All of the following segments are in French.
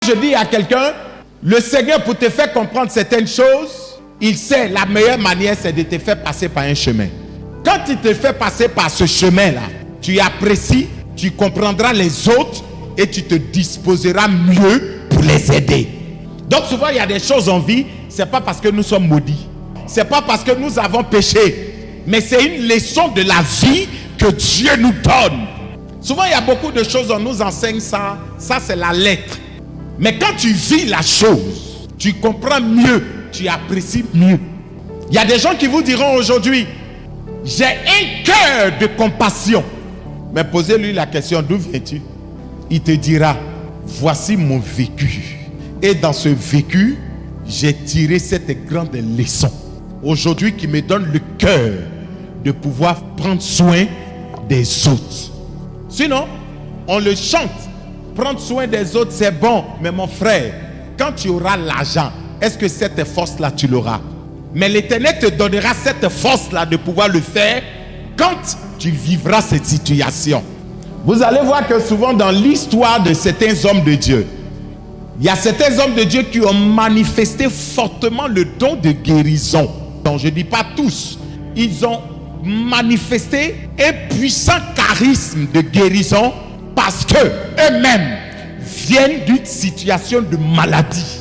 Je dis à quelqu'un, le Seigneur pour te faire comprendre certaines choses, il sait la meilleure manière c'est de te faire passer par un chemin. Quand il te fait passer par ce chemin-là, tu apprécies, tu comprendras les autres et tu te disposeras mieux pour les aider. Donc souvent il y a des choses en vie, c'est pas parce que nous sommes maudits, c'est pas parce que nous avons péché, mais c'est une leçon de la vie que Dieu nous donne. Souvent il y a beaucoup de choses, on nous enseigne ça c'est la lettre. Mais quand tu vis la chose, tu comprends mieux, tu apprécies mieux. Il y a des gens qui vous diront aujourd'hui, j'ai un cœur de compassion. Mais posez-lui la question, d'où viens-tu? Il te dira, voici mon vécu. Et dans ce vécu, j'ai tiré cette grande leçon. Aujourd'hui, qui me donne le cœur de pouvoir prendre soin des autres. Sinon, on le chante. Prendre soin des autres, c'est bon. Mais mon frère, quand tu auras l'argent, est-ce que cette force-là, tu l'auras? Mais l'Éternel te donnera cette force-là de pouvoir le faire quand tu vivras cette situation. Vous allez voir que souvent dans l'histoire de certains hommes de Dieu, il y a certains hommes de Dieu qui ont manifesté fortement le don de guérison. Donc je ne dis pas tous. Ils ont manifesté un puissant charisme de guérison parce que eux-mêmes viennent d'une situation de maladie.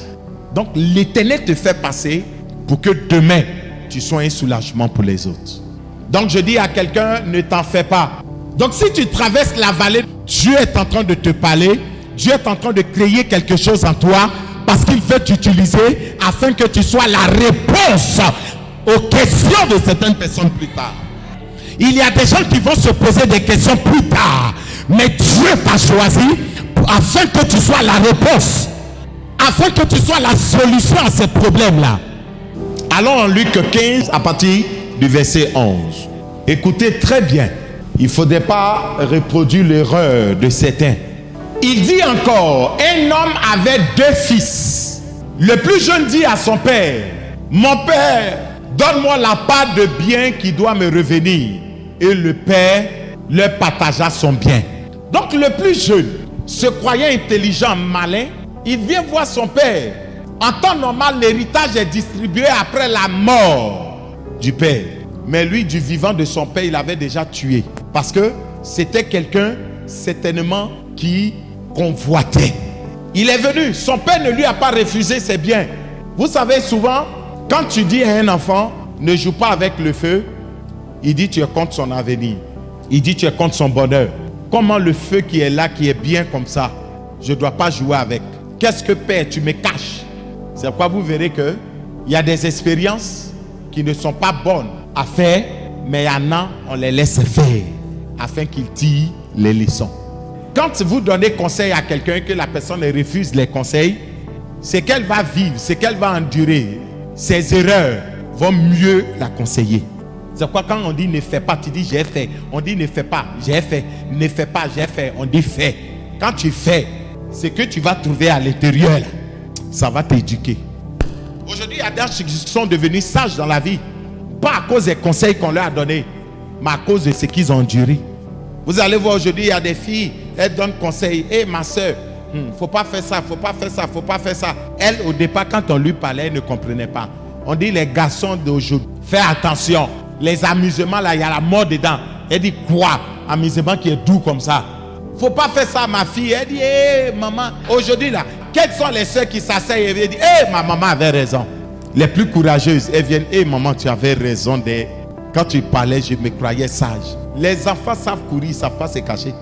Donc l'Éternel te fait passer pour que demain, tu sois un soulagement pour les autres. Donc je dis à quelqu'un, ne t'en fais pas. Donc si tu traverses la vallée, Dieu est en train de te parler. Dieu est en train de créer quelque chose en toi parce qu'il veut t'utiliser afin que tu sois la réponse aux questions de certaines personnes plus tard. Il y a des gens qui vont se poser des questions plus tard. Mais Dieu t'a choisi afin que tu sois la réponse. Afin que tu sois la solution à ces problèmes-là. Allons en Luc 15 à partir du verset 11. Écoutez très bien. Il ne faudrait pas reproduire l'erreur de certains. Il dit encore, un homme avait 2 fils. Le plus jeune dit à son père, mon père, donne-moi la part de bien qui doit me revenir. Et le père leur partagea son bien. Donc le plus jeune, se croyant intelligent, malin, il vient voir son père. En temps normal, l'héritage est distribué après la mort du père. Mais lui, du vivant de son père, il avait déjà tué. Parce que c'était quelqu'un, certainement, qui convoitait. Il est venu, son père ne lui a pas refusé ses biens. Vous savez, souvent, quand tu dis à un enfant, ne joue pas avec le feu, il dit tu es contre son avenir. Il dit tu es contre son bonheur. Comment le feu qui est là, qui est bien comme ça, je ne dois pas jouer avec? Qu'est-ce que père, tu me caches? C'est pourquoi vous verrez qu'il y a des expériences qui ne sont pas bonnes à faire, mais il y en a, on les laisse faire afin qu'ils tirent les leçons. Quand vous donnez conseil à quelqu'un que la personne refuse les conseils, c'est qu'elle va vivre, c'est qu'elle va endurer. Ses erreurs vont mieux la conseiller. C'est pourquoi quand on dit ne fais pas, tu dis j'ai fait. On dit ne fais pas, j'ai fait. Ne fais pas, j'ai fait. On dit fais. Quand tu fais, ce que tu vas trouver à l'intérieur, là, ça va t'éduquer. Aujourd'hui, il y a des gens qui sont devenus sages dans la vie. Pas à cause des conseils qu'on leur a donnés, mais à cause de ce qu'ils ont enduré. Vous allez voir aujourd'hui, il y a des filles, elles donnent conseil. Hé, ma soeur, faut pas faire ça, faut pas faire ça, faut pas faire ça. Elle, au départ, quand on lui parlait, elle ne comprenait pas. On dit les garçons d'aujourd'hui, fais attention. Les amusements, là, il y a la mort dedans. Elle dit quoi? Amusement qui est doux comme ça. Faut pas faire ça, ma fille. Elle dit, hé, maman, aujourd'hui, là, quelles sont les soeurs qui s'asseyent et disent, hé, ma maman avait raison. Les plus courageuses, elles viennent, hé, maman, tu avais raison. Quand tu parlais, je me croyais sage. Les enfants savent courir, ils ne savent pas se cacher.